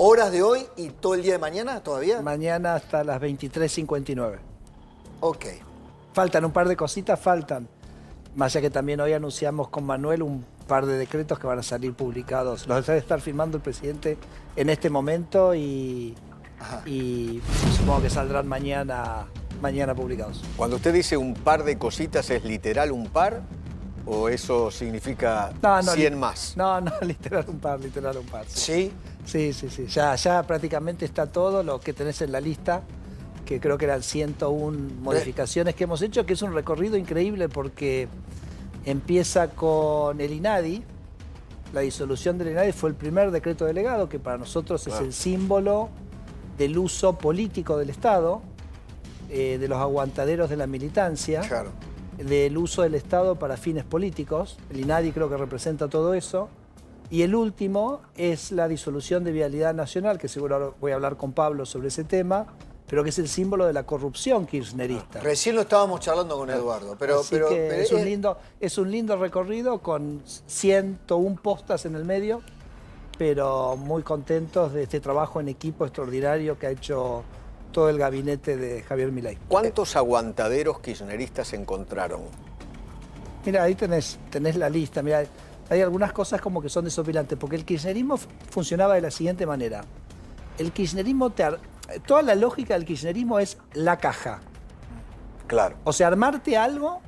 ¿Horas de hoy y todo el día de mañana todavía? Mañana hasta las 23:59. Ok. Faltan un par de cositas, faltan. Más allá que también hoy anunciamos con Manuel un par de decretos que van a salir publicados. Los debe estar firmando el presidente en este momento y supongo que saldrán mañana publicados. Cuando usted dice un par de cositas, ¿es literal un par? ¿O eso significa 100 más? No, literal un par. ¿Sí? Sí. Ya prácticamente está todo lo que tenés en la lista, que creo que eran 101 modificaciones que hemos hecho, que es un recorrido increíble porque empieza con el INADI. La disolución del INADI fue el primer decreto delegado, que para nosotros es el símbolo del uso político del Estado, de los aguantaderos de la militancia, del uso del Estado para fines políticos. El INADI creo que representa todo eso. Y el último es la disolución de Vialidad Nacional, que seguro ahora voy a hablar con Pablo sobre ese tema, pero que es el símbolo de la corrupción kirchnerista. Recién lo estábamos charlando con Eduardo, pero es un lindo recorrido con 101 postas en el medio, pero muy contentos de este trabajo en equipo extraordinario que ha hecho todo el gabinete de Javier Milei. ¿Cuántos aguantaderos kirchneristas encontraron? Mira, ahí tenés la lista. Mira, hay algunas cosas como que son desopilantes, porque el kirchnerismo funcionaba de la siguiente manera. El kirchnerismo, toda la lógica del kirchnerismo es la caja. Claro. O sea, armarte algo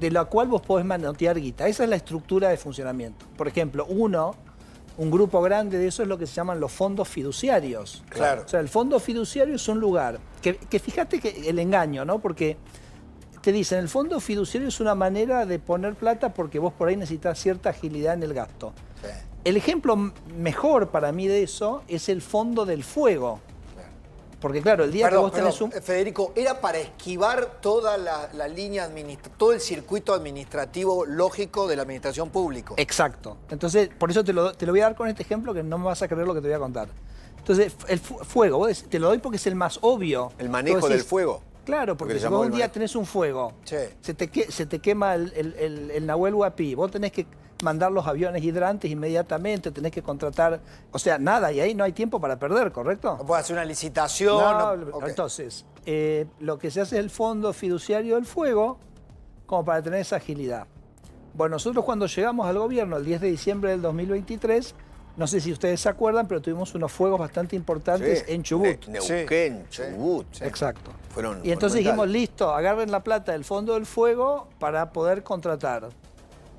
de lo cual vos podés manotear guita. Esa es la estructura de funcionamiento. Por ejemplo, un grupo grande de eso es lo que se llaman los fondos fiduciarios. Claro. O sea, el fondo fiduciario es un lugar que fíjate que el engaño, ¿no? Porque te dicen, el fondo fiduciario es una manera de poner plata porque vos por ahí necesitas cierta agilidad en el gasto. Sí. El ejemplo mejor para mí de eso es el fondo del fuego. Porque claro, el día que vos tenés Federico, era para esquivar toda la línea todo el circuito administrativo lógico de la administración pública. Exacto. Entonces, por eso te lo voy a dar con este ejemplo que no me vas a creer lo que te voy a contar. Entonces, el fuego, vos decís, te lo doy porque es el más obvio. ¿El manejo del fuego? Claro, porque si vos un día tenés un fuego, se te quema el Nahuel Huapi, vos tenés que mandar los aviones hidrantes inmediatamente, tenés que contratar, o sea, nada, y ahí no hay tiempo para perder, ¿correcto? No puedes hacer una licitación. Entonces, lo que se hace es el fondo fiduciario del fuego, como para tener esa agilidad. Bueno, nosotros cuando llegamos al gobierno el 10 de diciembre del 2023, no sé si ustedes se acuerdan, pero tuvimos unos fuegos bastante importantes en Chubut. Neuquén, Chubut. Exacto. Fueron y entonces dijimos, listo, agarren la plata del fondo del fuego para poder contratar.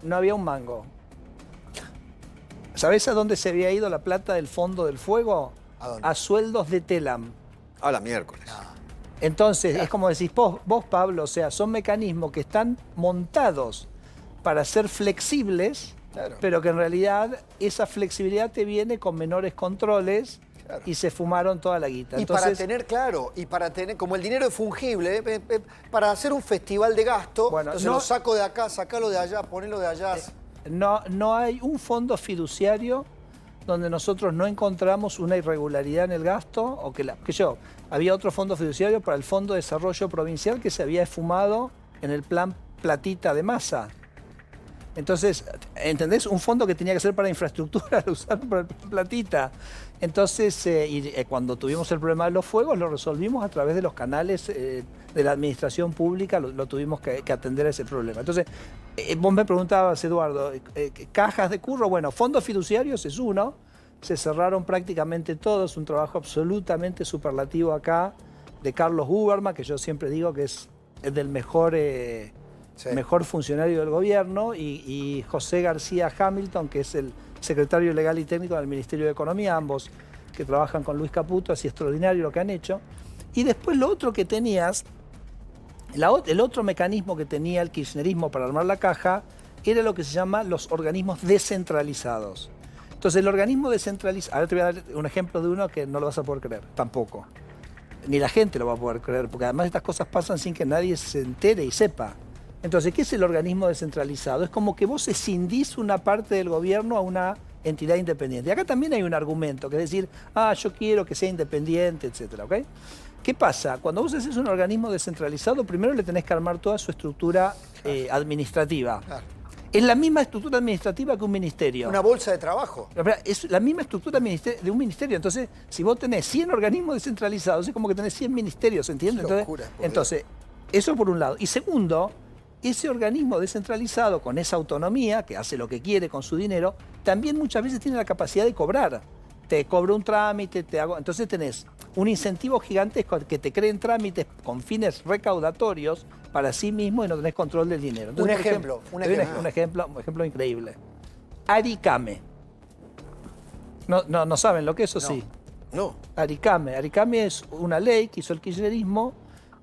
No había un mango. ¿Sabés a dónde se había ido la plata del fondo del fuego? ¿A dónde? A sueldos de Telam. A la miércoles. Entonces, es como decís vos, Pablo, o sea, son mecanismos que están montados para ser flexibles, pero que en realidad esa flexibilidad te viene con menores controles y se fumaron toda la guita. Entonces, para tener, como el dinero es fungible, para hacer un festival de gasto, entonces lo saco de acá, sacalo de allá, ponelo de allá. No hay un fondo fiduciario donde nosotros no encontramos una irregularidad en el gasto, o había otro fondo fiduciario para el Fondo de Desarrollo Provincial que se había esfumado en el plan Platita de Massa. Entonces, ¿entendés? Un fondo que tenía que ser para infraestructura, lo usaron para el plan Platita. Entonces, cuando tuvimos el problema de los fuegos, lo resolvimos a través de los canales de la administración pública, lo tuvimos que atender a ese problema. Entonces, vos me preguntabas, Eduardo, cajas de curro, bueno, fondos fiduciarios es uno, se cerraron prácticamente todos, un trabajo absolutamente superlativo acá de Carlos Huberman, que yo siempre digo que es del mejor funcionario del gobierno, y José García Hamilton, que es el secretario legal y técnico del Ministerio de Economía, ambos que trabajan con Luis Caputo, así extraordinario lo que han hecho. Y después lo otro que tenías, el otro mecanismo que tenía el kirchnerismo para armar la caja, era lo que se llama los organismos descentralizados. Entonces el organismo descentralizado, ahora te voy a dar un ejemplo de uno que no lo vas a poder creer, tampoco. Ni la gente lo va a poder creer, porque además estas cosas pasan sin que nadie se entere y sepa. Entonces, ¿qué es el organismo descentralizado? Es como que vos escindís una parte del gobierno a una entidad independiente. Y acá también hay un argumento, que es decir, yo quiero que sea independiente, etcétera, ¿ok? ¿Qué pasa? Cuando vos haces un organismo descentralizado, primero le tenés que armar toda su estructura administrativa. Es la misma estructura administrativa que un ministerio. Una bolsa de trabajo. Es la misma estructura de un ministerio. Entonces, si vos tenés 100 organismos descentralizados, es como que tenés 100 ministerios, ¿entiendes? Entonces, eso por un lado. Y segundo, ese organismo descentralizado, con esa autonomía, que hace lo que quiere con su dinero, también muchas veces tiene la capacidad de cobrar. Te cobro un trámite, entonces tenés un incentivo gigantesco que te creen trámites con fines recaudatorios para sí mismo y no tenés control del dinero. Entonces, un ejemplo increíble. Aricame. No saben lo que es eso, sí. No. Aricame es una ley que hizo el kirchnerismo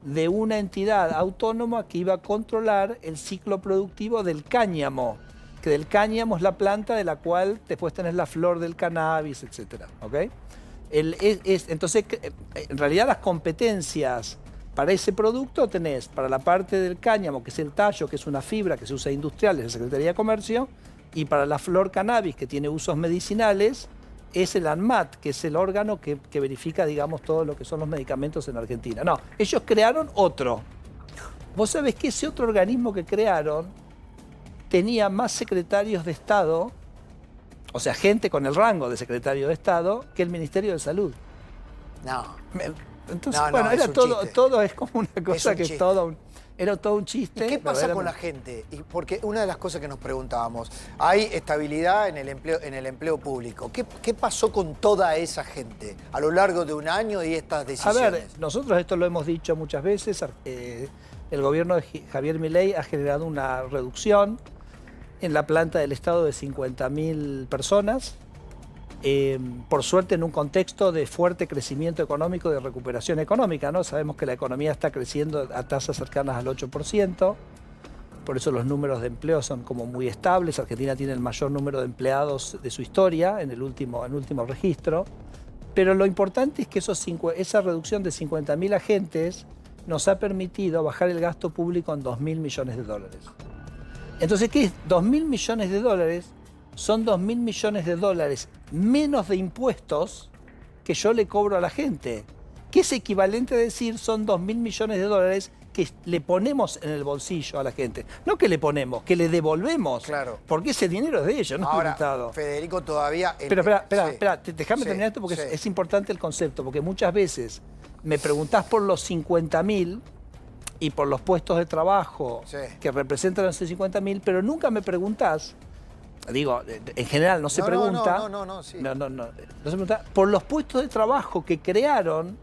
de una entidad autónoma que iba a controlar el ciclo productivo del cáñamo, que del cáñamo es la planta de la cual después tenés la flor del cannabis, etc. ¿Okay? Entonces, en realidad las competencias para ese producto tenés para la parte del cáñamo, que es el tallo, que es una fibra que se usa industrial, es la Secretaría de Comercio, y para la flor cannabis, que tiene usos medicinales, es el ANMAT, que es el órgano que verifica, digamos, todo lo que son los medicamentos en Argentina. No, ellos crearon otro. Vos sabés que ese otro organismo que crearon tenía más secretarios de Estado, o sea, gente con el rango de secretario de Estado, que el Ministerio de Salud. No. Entonces, bueno, era todo es como una cosa que era todo un chiste. ¿Y qué pasa con la gente? Porque una de las cosas que nos preguntábamos, hay estabilidad en el empleo público. ¿Qué pasó con toda esa gente a lo largo de un año y estas decisiones? A ver, nosotros esto lo hemos dicho muchas veces. El gobierno de Javier Milei ha generado una reducción en la planta del Estado de 50.000 personas. Por suerte en un contexto de fuerte crecimiento económico, de recuperación económica, ¿no? Sabemos que la economía está creciendo a tasas cercanas al 8%, por eso los números de empleo son como muy estables. Argentina tiene el mayor número de empleados de su historia en el último registro, pero lo importante es que esa reducción de 50.000 agentes nos ha permitido bajar el gasto público en 2.000 millones de dólares. Entonces, ¿qué es? 2.000 millones de dólares son 2.000 millones de dólares menos de impuestos que yo le cobro a la gente, que es equivalente a decir son 2.000 millones de dólares que le ponemos en el bolsillo a la gente. No que le ponemos, que le devolvemos. Claro. Porque ese dinero es de ellos, no es del Estado. Federico, todavía... Pero espera, déjame terminar esto porque es importante el concepto, porque muchas veces me preguntás por los 50.000 y por los puestos de trabajo que representan los 50.000, pero nunca me preguntás. Digo, en general no se pregunta. No se pregunta por los puestos de trabajo que crearon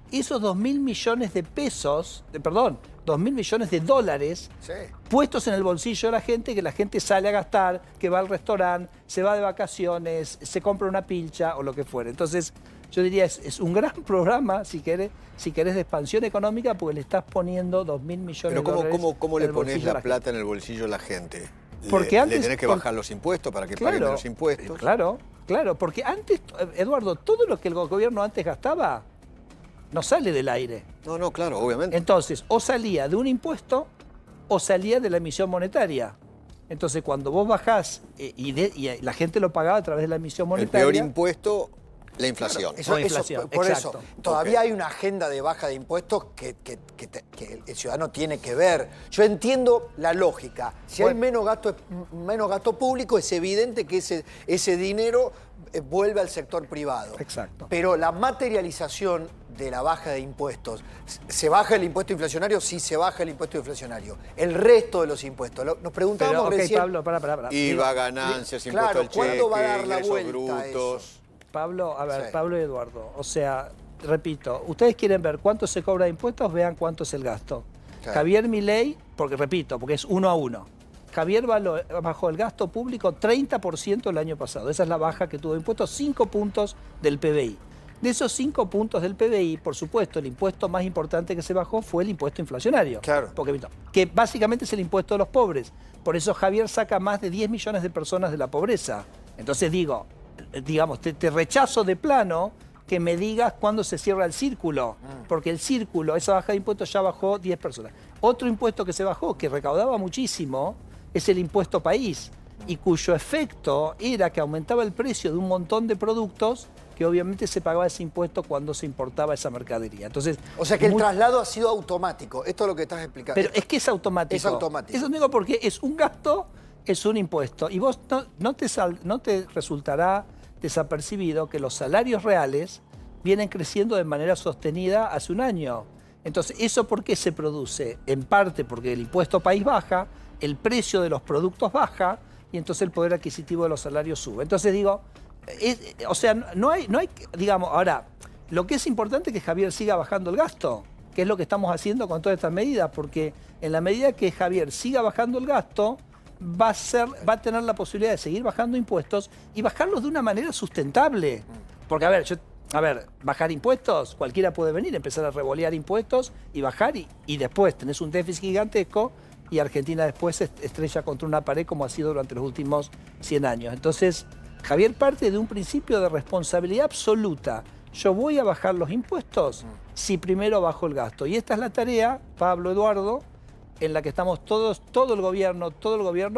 esos 2.000 millones de pesos, 2.000 millones de dólares puestos en el bolsillo de la gente, que la gente sale a gastar, que va al restaurante, se va de vacaciones, se compra una pilcha o lo que fuera. Entonces, yo diría, es un gran programa, si querés, de expansión económica, porque le estás poniendo 2.000 millones de dólares. Pero ¿cómo le pones la plata en el bolsillo a la gente? Porque antes, le tenés que bajar los impuestos para que paguen los impuestos. Claro, porque antes, Eduardo, todo lo que el gobierno antes gastaba no sale del aire. No, claro, obviamente. Entonces, o salía de un impuesto o salía de la emisión monetaria. Entonces, cuando vos bajás y la gente lo pagaba a través de la emisión monetaria... El peor impuesto... La inflación. Claro, por eso, todavía hay una agenda de baja de impuestos que el ciudadano tiene que ver. Yo entiendo la lógica. Si hay menos gasto público, es evidente que ese dinero vuelve al sector privado. Exacto. Pero la materialización de la baja de impuestos, ¿se baja el impuesto inflacionario? Sí, se baja el impuesto inflacionario. El resto de los impuestos. Nos preguntábamos recién... Pablo, para. IVA, ganancias, impuesto al cheque, ¿cuándo va a dar la ingresos vuelta a eso? brutos... Pablo, Pablo y Eduardo, o sea, repito, ustedes quieren ver cuánto se cobra de impuestos, vean cuánto es el gasto. Claro. Javier Milei, porque es 1 a 1. Javier bajó el gasto público 30% el año pasado. Esa es la baja que tuvo de impuestos, 5 puntos del PBI. De esos 5 puntos del PBI, por supuesto, el impuesto más importante que se bajó fue el impuesto inflacionario. Claro. Que básicamente es el impuesto de los pobres. Por eso Javier saca más de 10 millones de personas de la pobreza. Entonces digamos, te rechazo de plano que me digas cuándo se cierra el círculo, porque el círculo, esa baja de impuestos ya bajó 10 personas. Otro impuesto que se bajó, que recaudaba muchísimo, es el impuesto país, y cuyo efecto era que aumentaba el precio de un montón de productos que obviamente se pagaba ese impuesto cuando se importaba esa mercadería. Entonces, o sea que el traslado ha sido automático, esto es lo que estás explicando. Pero es que es automático. Es automático. Eso digo porque es un gasto Es un impuesto. Y vos no te resultará desapercibido que los salarios reales vienen creciendo de manera sostenida hace un año. Entonces, ¿eso por qué se produce? En parte porque el impuesto país baja, el precio de los productos baja y entonces el poder adquisitivo de los salarios sube. Entonces digo, o sea, no hay, digamos, ahora, lo que es importante es que Javier siga bajando el gasto, que es lo que estamos haciendo con todas estas medidas, porque en la medida que Javier siga bajando el gasto, va a tener la posibilidad de seguir bajando impuestos y bajarlos de una manera sustentable. Porque, a ver, bajar impuestos, cualquiera puede venir, empezar a revolear impuestos y bajar, y después tenés un déficit gigantesco y Argentina después se estrella contra una pared como ha sido durante los últimos 100 años. Entonces, Javier parte de un principio de responsabilidad absoluta. Yo voy a bajar los impuestos si primero bajo el gasto. Y esta es la tarea, Pablo, Eduardo, en la que estamos todos, todo el gobierno,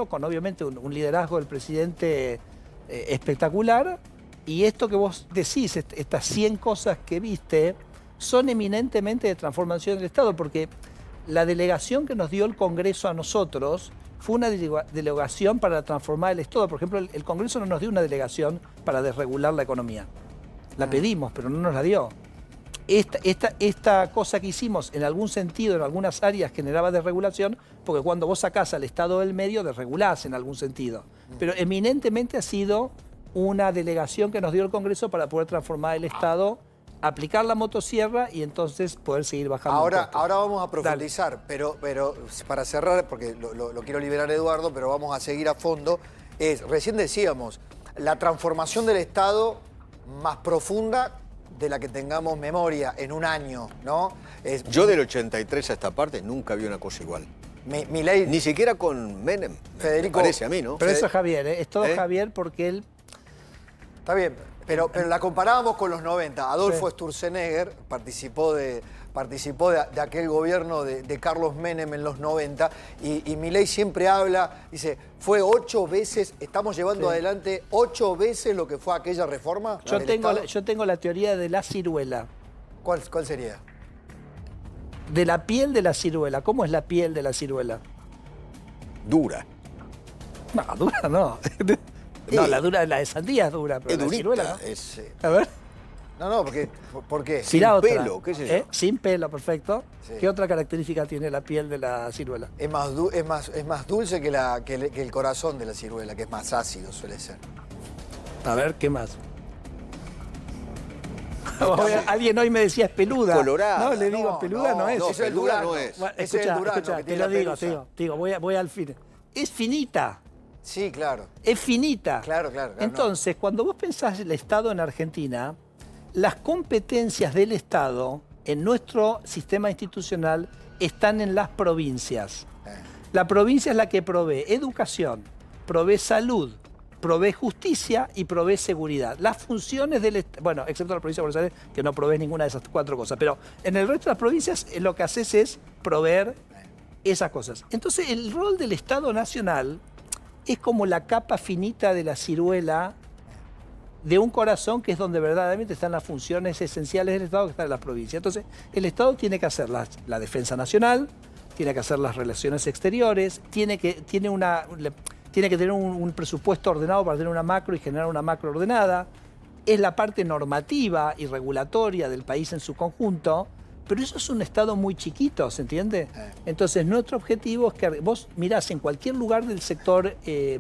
con obviamente un liderazgo del presidente espectacular. Y esto que vos decís, estas 100 cosas que viste, son eminentemente de transformación del Estado, porque la delegación que nos dio el Congreso a nosotros fue una delegación para transformar el Estado. Por ejemplo, el Congreso no nos dio una delegación para desregular la economía. La pedimos, pero no nos la dio. Esta cosa que hicimos, en algún sentido, en algunas áreas, generaba desregulación, porque cuando vos sacás al Estado del medio, desregulás en algún sentido. Pero eminentemente ha sido una delegación que nos dio el Congreso para poder transformar el Estado, aplicar la motosierra y entonces poder seguir bajando. Ahora vamos a profundizar, pero para cerrar, porque lo quiero liberar Eduardo, pero vamos a seguir a fondo, recién decíamos, la transformación del Estado más profunda de la que tengamos memoria en un año, ¿no? Yo del 83 a esta parte nunca vi una cosa igual. Milei, Ni siquiera con Menem, Federico, me parece a mí, ¿no? Pero eso es Javier, es todo Javier porque él... Está bien, pero la comparábamos con los 90. Adolfo Sturzenegger participó de aquel gobierno de Carlos Menem en los 90 y Milei siempre habla, dice, fue 8 veces, estamos llevando adelante 8 veces lo que fue aquella reforma. Yo tengo la teoría de la ciruela. ¿Cuál sería? De la piel de la ciruela. ¿Cómo es la piel de la ciruela? Dura. No, dura no. No, la de sandía es dura, pero Es la durita, ciruela no. A ver. No, ¿por qué? Sin pelo, qué sé yo. Sin pelo, perfecto. Sí. ¿Qué otra característica tiene la piel de la ciruela? Es más dulce que el corazón de la ciruela, que es más ácido, suele ser. A ver, ¿qué más? Alguien hoy me decía es peluda. Colorada. No, le digo peluda no es. No, eso es peluda Durano. no es. Bueno, Ese es el Durano escucha, que te tiene lo la digo, pelusa. voy al fin. Es finita. Sí, claro. Es finita. Claro. Entonces, cuando vos pensás el Estado en Argentina, las competencias del Estado en nuestro sistema institucional están en las provincias. La provincia es la que provee educación, provee salud, provee justicia y provee seguridad. Las funciones del Estado, bueno, excepto la provincia de Buenos Aires, que no provee ninguna de esas 4 cosas, pero en el resto de las provincias lo que haces es proveer esas cosas. Entonces, el rol del Estado Nacional es como la capa finita de la ciruela de un corazón que es donde verdaderamente están las funciones esenciales del Estado que están en las provincias. Entonces, el Estado tiene que hacer la defensa nacional, tiene que hacer las relaciones exteriores, tiene que tener un presupuesto ordenado para tener una macro y generar una macro ordenada. Es la parte normativa y regulatoria del país en su conjunto, pero eso es un Estado muy chiquito, ¿se entiende? Entonces, nuestro objetivo es que vos mirás en cualquier lugar del sector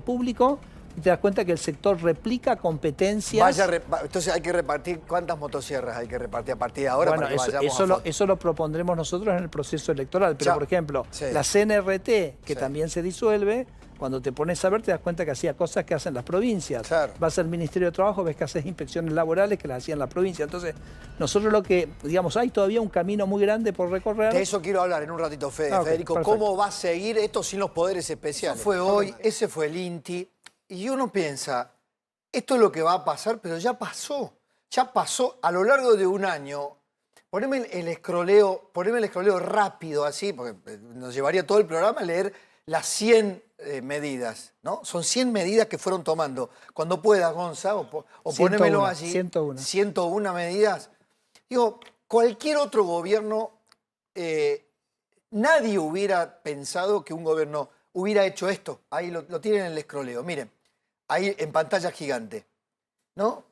público y te das cuenta que el sector replica competencias. Entonces hay que repartir, ¿cuántas motosierras hay que repartir a partir de ahora? Bueno, para que vayamos eso lo propondremos nosotros en el proceso electoral. Pero, por ejemplo, la CNRT, que también se disuelve, cuando te pones a ver te das cuenta que hacía cosas que hacen las provincias. Claro. Vas al Ministerio de Trabajo, ves que haces inspecciones laborales que las hacían las provincias. Entonces, nosotros lo que, digamos, hay todavía un camino muy grande por recorrer. De eso quiero hablar en un ratito, Federico. Perfecto. ¿Cómo va a seguir esto sin los poderes especiales? Eso fue hoy, ese fue el INTI. Y uno piensa, esto es lo que va a pasar, pero ya pasó. Ya pasó a lo largo de un año. Poneme el escroleo rápido así, porque nos llevaría todo el programa a leer las 100 medidas, ¿no? Son 100 medidas que fueron tomando. Cuando puedas, Gonza, o ponémelo allí. 101. 101 medidas. Digo, cualquier otro gobierno, nadie hubiera pensado que un gobierno hubiera hecho esto. Ahí lo tienen en el escroleo. Miren, ahí en pantalla gigante. ¿No?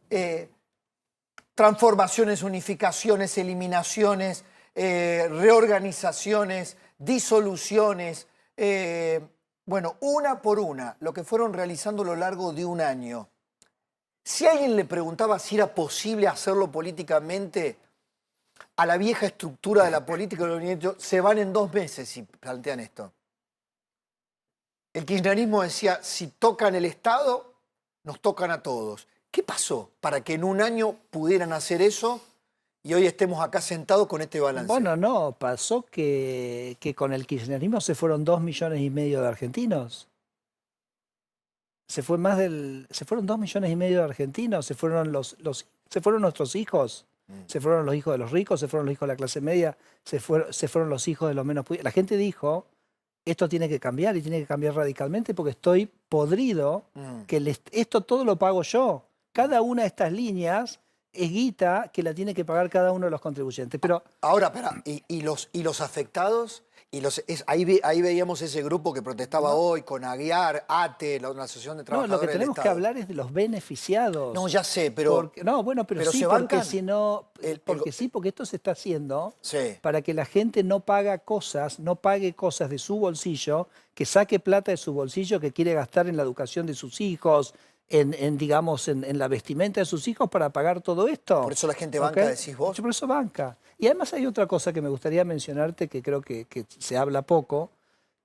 Transformaciones, unificaciones, eliminaciones, reorganizaciones, disoluciones. Bueno, una por una, lo que fueron realizando a lo largo de un año. Si alguien le preguntaba si era posible hacerlo políticamente, a la vieja estructura de la política, se van en 2 meses si plantean esto. El kirchnerismo decía, si tocan el Estado, nos tocan a todos. ¿Qué pasó para que en un año pudieran hacer eso y hoy estemos acá sentados con este balance? Bueno, no, pasó que con el kirchnerismo se fueron 2,5 millones de argentinos. Se fueron 2,5 millones de argentinos, se fueron nuestros hijos. Se fueron los hijos de los ricos, se fueron los hijos de la clase media, se fueron los hijos de los menos pudientes. La gente dijo, esto tiene que cambiar y tiene que cambiar radicalmente porque estoy podrido, que esto todo lo pago yo. Cada una de estas líneas es guita que la tiene que pagar cada uno de los contribuyentes. Pero ahora, espera, ¿y los afectados? Ahí veíamos ese grupo que protestaba hoy con Aguiar, ATE, la Asociación de Trabajadores. No, lo que tenemos que hablar es de los beneficiados. No, ya sé, pero... Pero sí, se porque bancan. si no... Porque esto se está haciendo para que la gente no pague cosas de su bolsillo, que saque plata de su bolsillo que quiere gastar en la educación de sus hijos, en la vestimenta de sus hijos para pagar todo esto. Por eso la gente banca, decís vos. Por eso banca. Y además hay otra cosa que me gustaría mencionarte que creo que se habla poco,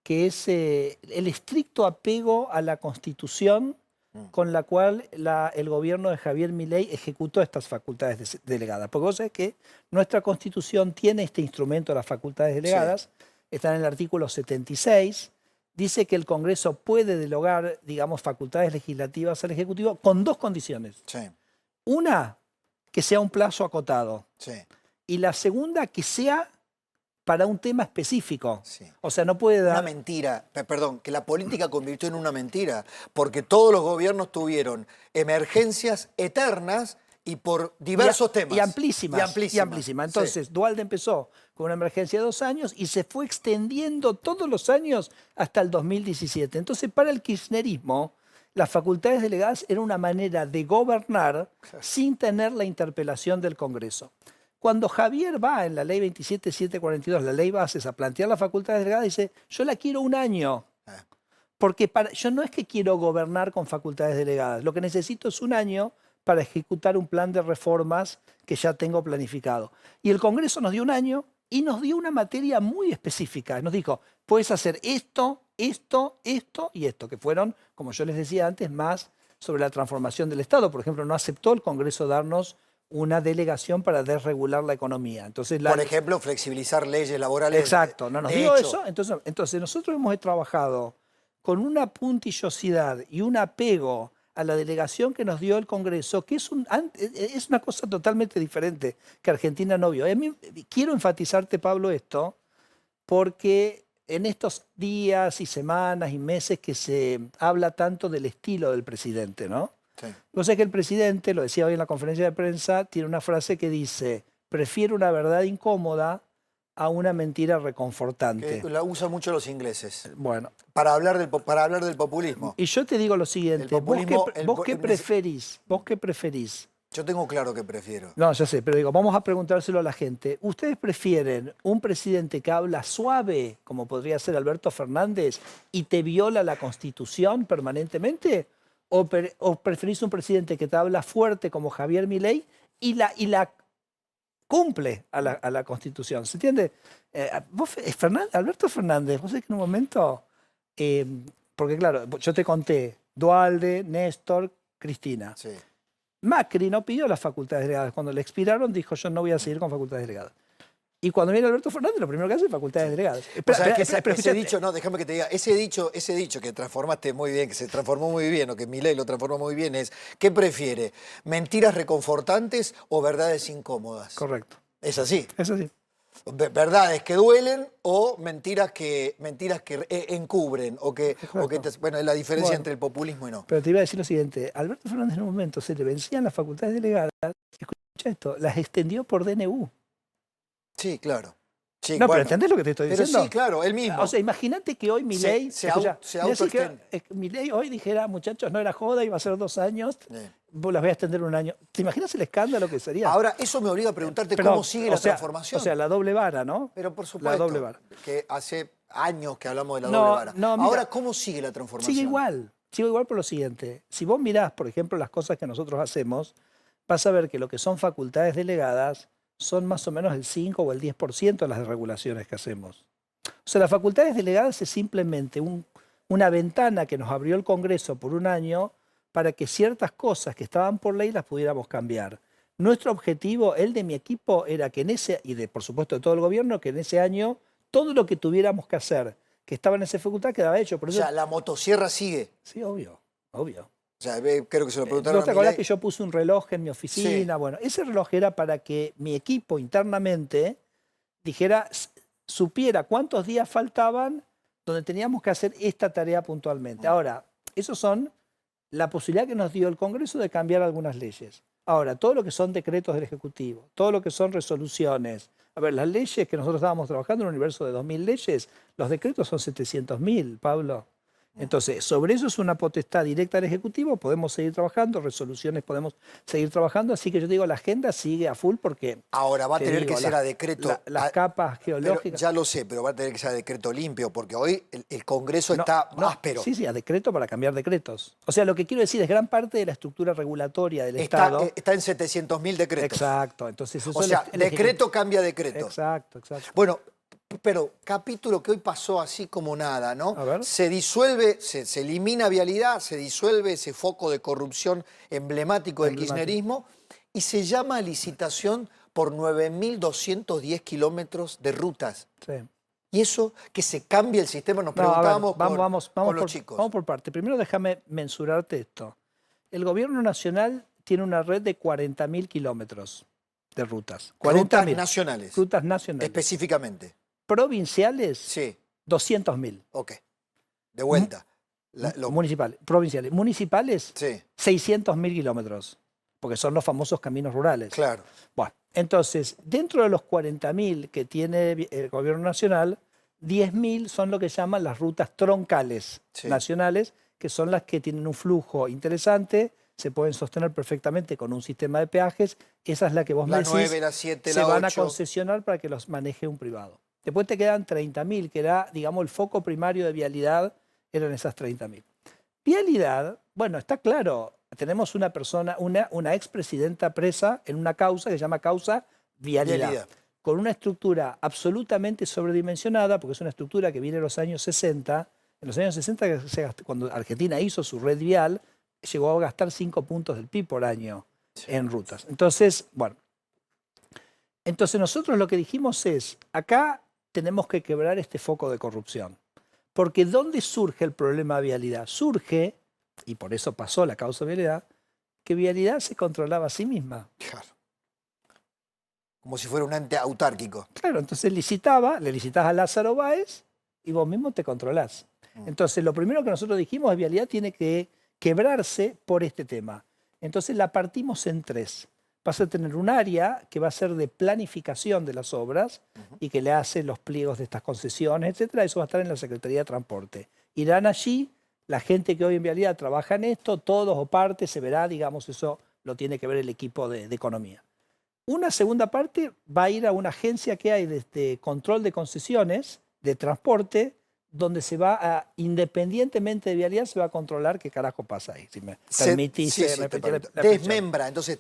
que es el estricto apego a la Constitución con la cual el gobierno de Javier Milei ejecutó estas facultades delegadas. Porque vos sabés que nuestra Constitución tiene este instrumento de las facultades delegadas, está en el artículo 76, dice que el Congreso puede delegar, digamos, facultades legislativas al Ejecutivo con 2 condiciones. Una, que sea un plazo acotado. Y la segunda, que sea para un tema específico. O sea, no puede dar... Una mentira, perdón, que la política convirtió en una mentira, porque todos los gobiernos tuvieron emergencias eternas y por diversos temas. Y amplísimas. Entonces, Duhalde empezó con una emergencia de 2 años y se fue extendiendo todos los años hasta el 2017. Entonces, para el kirchnerismo, las facultades delegadas eran una manera de gobernar sin tener la interpelación del Congreso. Cuando Javier va en la ley 27742, la ley bases, a plantear las facultades delegadas, dice, yo la quiero un año. Porque yo no es que quiero gobernar con facultades delegadas, lo que necesito es un año para ejecutar un plan de reformas que ya tengo planificado. Y el Congreso nos dio un año y nos dio una materia muy específica. Nos dijo, puedes hacer esto, esto, esto y esto, que fueron, como yo les decía antes, más sobre la transformación del Estado. Por ejemplo, no aceptó el Congreso darnos una delegación para desregular la economía. Entonces, por ejemplo, flexibilizar leyes laborales. Exacto, no nos dio eso. Entonces nosotros hemos trabajado con una puntillosidad y un apego a la delegación que nos dio el Congreso, que es una cosa totalmente diferente que Argentina no vio. Quiero enfatizarte, Pablo, esto, porque en estos días y semanas y meses que se habla tanto del estilo del presidente, ¿no? Yo sé que el presidente, lo decía hoy en la conferencia de prensa, tiene una frase que dice, prefiero una verdad incómoda a una mentira reconfortante. Que la usan mucho los ingleses. Bueno. Para hablar del populismo. Y yo te digo lo siguiente, ¿vos qué preferís? ¿Vos qué preferís? Yo tengo claro que prefiero. No, ya sé, pero digo, vamos a preguntárselo a la gente. ¿Ustedes prefieren un presidente que habla suave, como podría ser Alberto Fernández, y te viola la Constitución permanentemente? ¿O preferís un presidente que te habla fuerte, como Javier Milei, y la cumple a la Constitución? ¿Se entiende? Alberto Fernández, vos sabés que en un momento, porque claro, yo te conté, Duhalde, Néstor, Cristina. Macri no pidió las facultades delegadas. Cuando le expiraron, dijo, yo no voy a seguir con facultades delegadas. Y cuando viene Alberto Fernández, lo primero que hace es facultades delegadas. Ese dicho, no, déjame que te diga, ese dicho que transformaste muy bien, que se transformó muy bien, o que Milei lo transformó muy bien, es, ¿qué prefiere? ¿Mentiras reconfortantes o verdades incómodas? Correcto. ¿Es así? Es así. Verdades que duelen o mentiras que encubren, bueno, es la diferencia entre el populismo y no. Pero te iba a decir lo siguiente, Alberto Fernández en un momento se le vencían las facultades delegadas, escucha esto, las extendió por DNU. Sí, claro. Sí, no, bueno, pero ¿entendés lo que te estoy pero diciendo? sí, claro, él mismo. O sea, imagínate que hoy Milei... se autoextiende. Milei hoy dijera, muchachos, no era joda, iba a ser 2 años, vos las voy a extender 1 año. ¿Te imaginas el escándalo que sería? Ahora, eso me obliga a preguntarte Pero, cómo sigue la transformación. O sea, la doble vara, ¿no? Pero por supuesto, la doble vara. que hace años que hablamos de la doble vara. No, mira, ahora, ¿cómo sigue la transformación? Sigue igual por lo siguiente. Si vos mirás, por ejemplo, las cosas que nosotros hacemos, vas a ver que lo que son facultades delegadas son más o menos el 5 o el 10% de las regulaciones que hacemos. O sea, las facultades delegadas es simplemente una ventana que nos abrió el Congreso por 1 año para que ciertas cosas que estaban por ley las pudiéramos cambiar. Nuestro objetivo, el de mi equipo, era que por supuesto de todo el gobierno, que en ese año todo lo que tuviéramos que hacer, que estaba en esa facultad, quedaba hecho. Por eso, o sea, la motosierra sigue. Sí, obvio. O sea, creo que se lo preguntaron ¿No te acordás que yo puse un reloj en mi oficina? Sí. Bueno, ese reloj era para que mi equipo internamente supiera cuántos días faltaban donde teníamos que hacer esta tarea puntualmente. Ahora, esos son la posibilidad que nos dio el Congreso de cambiar algunas leyes. Ahora, todo lo que son decretos del Ejecutivo, todo lo que son resoluciones. A ver, las leyes que nosotros estábamos trabajando en un universo de 2.000 leyes, los decretos son 700.000, Pablo. Entonces, sobre eso es una potestad directa del Ejecutivo, podemos seguir trabajando, resoluciones podemos seguir trabajando, así que yo digo, la agenda sigue a full porque... Ahora va a tener que ser a decreto... Las capas geológicas... Ya lo sé, pero va a tener que ser a decreto limpio, porque hoy el Congreso está áspero. Sí, a decreto para cambiar decretos. O sea, lo que quiero decir es gran parte de la estructura regulatoria del Estado... Está en 700.000 decretos. Exacto. Entonces, eso o sea, decreto cambia decreto. Exacto. Bueno, pero capítulo que hoy pasó así como nada, ¿no? A ver. Se disuelve, se elimina vialidad, se disuelve ese foco de corrupción emblemático del kirchnerismo y se llama a licitación por 9.210 kilómetros de rutas. Sí. Y eso, que se cambie el sistema, nos preguntábamos con los chicos. Vamos por parte. Primero déjame mensurarte esto. El gobierno nacional tiene una red de 40.000 kilómetros de rutas. Rutas nacionales. Rutas nacionales. Específicamente. Provinciales, sí. 200.000. Ok. De vuelta. Municipales. Provinciales. Municipales, sí. 600.000 kilómetros. Porque son los famosos caminos rurales. Claro. Bueno, entonces, dentro de los 40.000 que tiene el gobierno nacional, 10.000 son lo que llaman las rutas troncales nacionales, que son las que tienen un flujo interesante, se pueden sostener perfectamente con un sistema de peajes. Esa es la que vos me decís. La 9, la 7, se la 8. van a concesionar para que los maneje un privado. Después te quedan 30.000, que era, digamos, el foco primario de vialidad, eran esas 30.000. Vialidad, bueno, está claro, tenemos una persona, una expresidenta presa en una causa que se llama causa vialidad, con una estructura absolutamente sobredimensionada, porque es una estructura que viene de los años 60. En los años 60, cuando Argentina hizo su red vial, llegó a gastar 5 puntos del PIB por año en rutas. Entonces, bueno, nosotros lo que dijimos es, acá tenemos que quebrar este foco de corrupción. Porque ¿dónde surge el problema de vialidad? Surge, y por eso pasó la causa de vialidad, que vialidad se controlaba a sí misma. Claro. Como si fuera un ente autárquico. Claro, entonces le licitas a Lázaro Báez y vos mismo te controlás. Entonces lo primero que nosotros dijimos es vialidad tiene que quebrarse por este tema. Entonces la partimos en 3. Vas a tener un área que va a ser de planificación de las obras y que le hace los pliegos de estas concesiones, etcétera. Eso va a estar en la Secretaría de Transporte. Irán allí, la gente que hoy en vialidad trabaja en esto, todos o parte, se verá, digamos, eso lo tiene que ver el equipo de economía. Una segunda parte va a ir a una agencia que hay de control de concesiones, de transporte, donde se va a, independientemente de vialidad, se va a controlar qué carajo pasa ahí. Si me permitís repetir la desmembra, entonces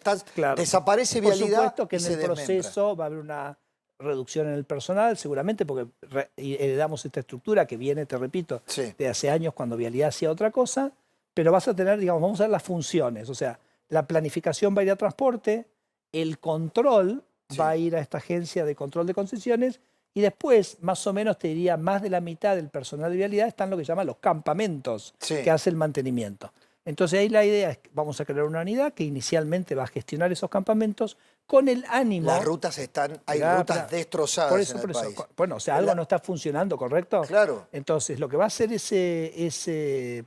desaparece vialidad. Por supuesto que en el proceso va a haber una reducción en el personal, seguramente, porque heredamos esta estructura que viene, te repito, de hace años cuando vialidad hacía otra cosa, pero vas a tener, digamos, vamos a ver las funciones, o sea, la planificación va a ir a transporte, el control va a ir a esta agencia de control de concesiones. Y después, más o menos, te diría, más de la mitad del personal de vialidad están lo que llaman los campamentos, que hace el mantenimiento. Entonces ahí la idea es que vamos a crear una unidad que inicialmente va a gestionar esos campamentos con el ánimo... Las rutas hay rutas destrozadas en el país. Bueno, o sea, algo no está funcionando, ¿correcto? Claro. Entonces, lo que va a hacer ese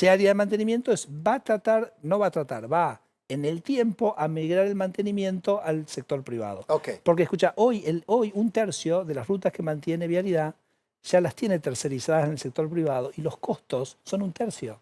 área de mantenimiento es, va a en el tiempo a migrar el mantenimiento al sector privado. Okay. Porque escucha, hoy un tercio de las rutas que mantiene Vialidad ya las tiene tercerizadas en el sector privado y los costos son un tercio.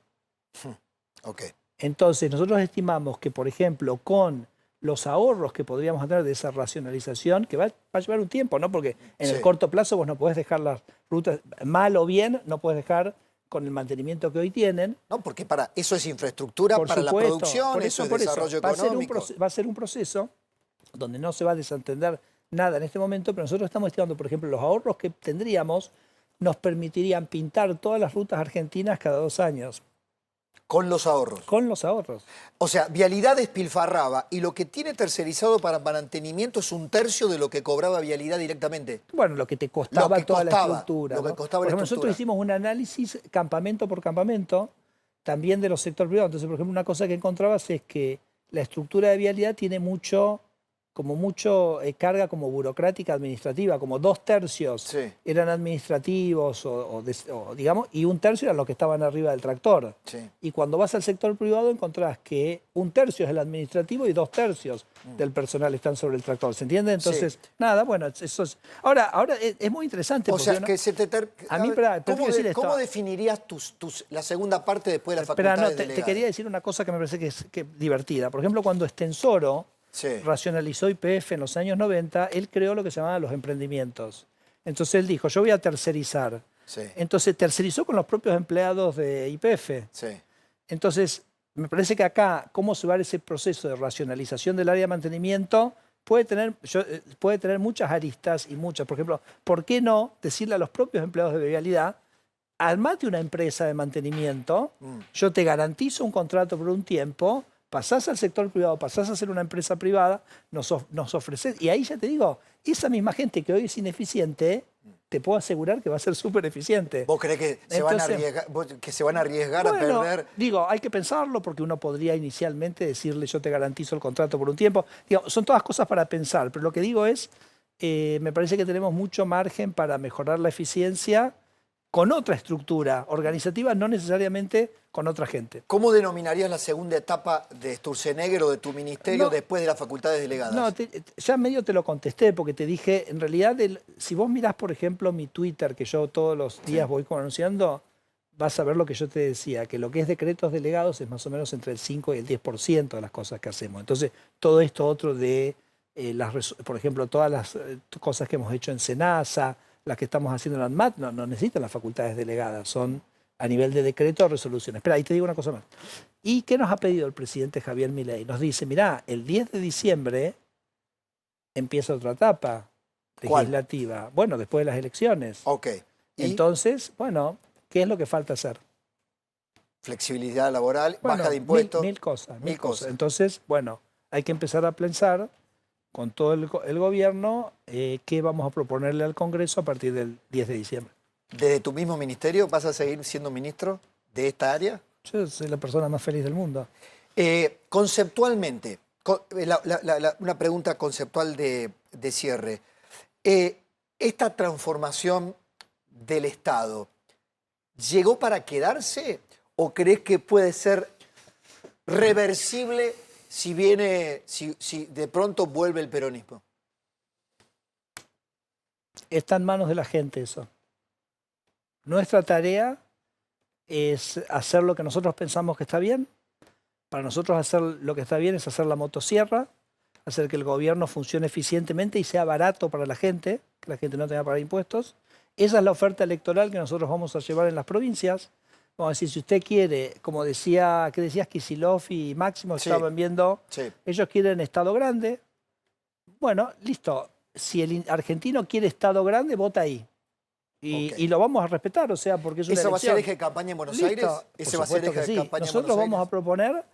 Okay. Entonces nosotros estimamos que, por ejemplo, con los ahorros que podríamos tener de esa racionalización, que va a llevar un tiempo, ¿no? Porque en el corto plazo vos no podés dejar las rutas, mal o bien, no podés dejar con el mantenimiento que hoy tienen. No, porque para eso es infraestructura, por para supuesto, la producción, eso es desarrollo económico. Va a ser un proceso donde no se va a desentender nada en este momento, pero nosotros estamos estimando, por ejemplo, los ahorros que tendríamos nos permitirían pintar todas las rutas argentinas cada 2 años. Con los ahorros. Con los ahorros. O sea, Vialidad despilfarraba y lo que tiene tercerizado para mantenimiento es un tercio de lo que cobraba Vialidad directamente. Bueno, lo que te costaba toda la estructura. Lo que costaba por la ejemplo, estructura. Nosotros hicimos un análisis campamento por campamento, también de los sectores privados. Entonces, por ejemplo, una cosa que encontrabas es que la estructura de Vialidad tiene mucho carga como burocrática administrativa, como 2/3 eran administrativos o digamos, y 1/3 eran los que estaban arriba del tractor. Sí. Y cuando vas al sector privado encontrás que 1/3 es el administrativo y 2/3 del personal están sobre el tractor. ¿Se entiende? Entonces, nada, bueno, eso es. Ahora es muy interesante. O sea, que a mí, ¿cómo definirías la segunda parte después de la facultad no, de te quería decir una cosa que me parece que es divertida. Por ejemplo, cuando Extensoro racionalizó YPF en los años 90, él creó lo que se llamaban los emprendimientos. Entonces él dijo, yo voy a tercerizar. Sí. Entonces tercerizó con los propios empleados de YPF. Sí. Entonces, me parece que acá, cómo se va a dar ese proceso de racionalización del área de mantenimiento, puede tener muchas aristas y muchas. Por ejemplo, ¿por qué no decirle a los propios empleados de Vialidad, armate una empresa de mantenimiento, yo te garantizo un contrato por un tiempo, pasás al sector privado, pasás a ser una empresa privada, nos ofreces, y ahí ya te digo, esa misma gente que hoy es ineficiente, te puedo asegurar que va a ser súper eficiente. ¿Vos creés que se van a arriesgar a perder? Digo, hay que pensarlo porque uno podría inicialmente decirle yo te garantizo el contrato por un tiempo. Digo, son todas cosas para pensar, pero lo que digo es, me parece que tenemos mucho margen para mejorar la eficiencia con otra estructura organizativa, no necesariamente con otra gente. ¿Cómo denominarías la segunda etapa de Sturzenegger o de tu ministerio después de las facultades delegadas? No, ya medio te lo contesté porque te dije, en realidad, si vos mirás, por ejemplo, mi Twitter, que yo todos los días voy anunciando, vas a ver lo que yo te decía, que lo que es decretos delegados es más o menos entre el 5 y el 10% de las cosas que hacemos. Entonces, todo esto otro de, por ejemplo, todas las cosas que hemos hecho en SENASA, las que estamos haciendo en ANMAT, no necesitan las facultades delegadas, son a nivel de decreto o resolución. Espera, ahí te digo una cosa más. ¿Y qué nos ha pedido el presidente Javier Milei? Nos dice, mirá, el 10 de diciembre empieza otra etapa legislativa. ¿Cuál? Bueno, después de las elecciones. Ok. Entonces, bueno, ¿qué es lo que falta hacer? Flexibilidad laboral, baja de impuestos. Mil cosas. Entonces, bueno, hay que empezar a pensar con todo el gobierno qué vamos a proponerle al Congreso a partir del 10 de diciembre. ¿Desde tu mismo ministerio vas a seguir siendo ministro de esta área? Yo soy la persona más feliz del mundo. Conceptualmente, una pregunta conceptual de cierre. ¿Esta transformación del Estado llegó para quedarse o crees que puede ser reversible si de pronto vuelve el peronismo? Está en manos de la gente eso. Nuestra tarea es hacer lo que nosotros pensamos que está bien. Para nosotros hacer lo que está bien es hacer la motosierra, hacer que el gobierno funcione eficientemente y sea barato para la gente, que la gente no tenga que pagar impuestos. Esa es la oferta electoral que nosotros vamos a llevar en las provincias. Vamos a decir, si usted quiere, como decías Kicillof y Máximo, estaban viendo, ellos quieren Estado grande. Bueno, listo. Si el argentino quiere Estado grande, vota ahí. Y lo vamos a respetar, o sea, porque es una ¿Eso va a ser elección. eje de campaña en Buenos Aires? ¿Ese va a ser eje de campaña en Buenos Aires? Nosotros vamos a proponer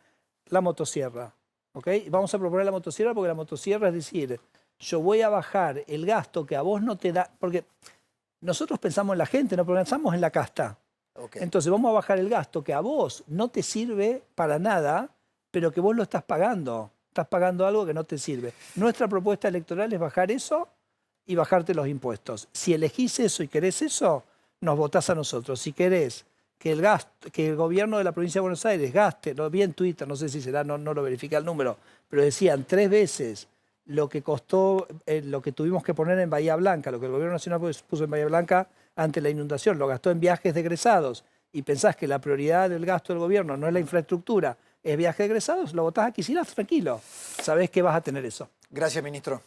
la motosierra, ¿ok? Vamos a proponer la motosierra porque la motosierra es decir, yo voy a bajar el gasto que a vos no te da, porque nosotros pensamos en la gente, no pensamos en la casta. Entonces vamos a bajar el gasto que a vos no te sirve para nada, pero que vos lo estás pagando. Estás pagando algo que no te sirve. Nuestra propuesta electoral es bajar eso y bajarte los impuestos. Si elegís eso y querés eso, nos votás a nosotros. Si querés que el gobierno de la provincia de Buenos Aires gaste, lo vi en Twitter, no sé si será, no lo verifiqué el número, pero decían 3 veces lo que costó, lo que tuvimos que poner en Bahía Blanca, lo que el gobierno nacional puso en Bahía Blanca ante la inundación, lo gastó en viajes de egresados, y pensás que la prioridad del gasto del gobierno no es la infraestructura, es viaje de egresados, lo votás aquí, si no, tranquilo, sabés que vas a tener eso. Gracias, ministro.